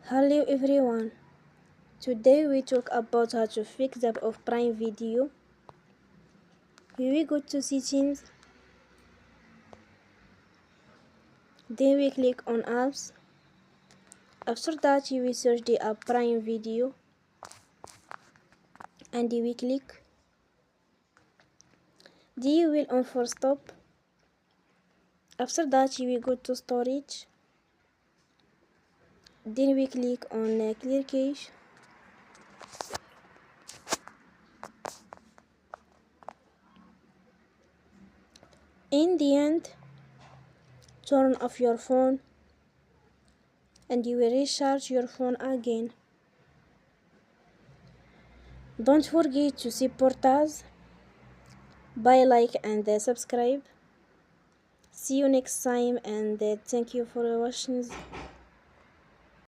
Hello everyone. Today we talk about how to fix the of Prime Video. Here we go to settings. Then we click on apps. After that you will search the app Prime Video and we click. Then you will on for stop. After that you will go to storage. Then we click on clear cache. In the end, turn off your phone and you will recharge your phone again. Don't forget to support us by like and subscribe. See you next time and thank you for watching.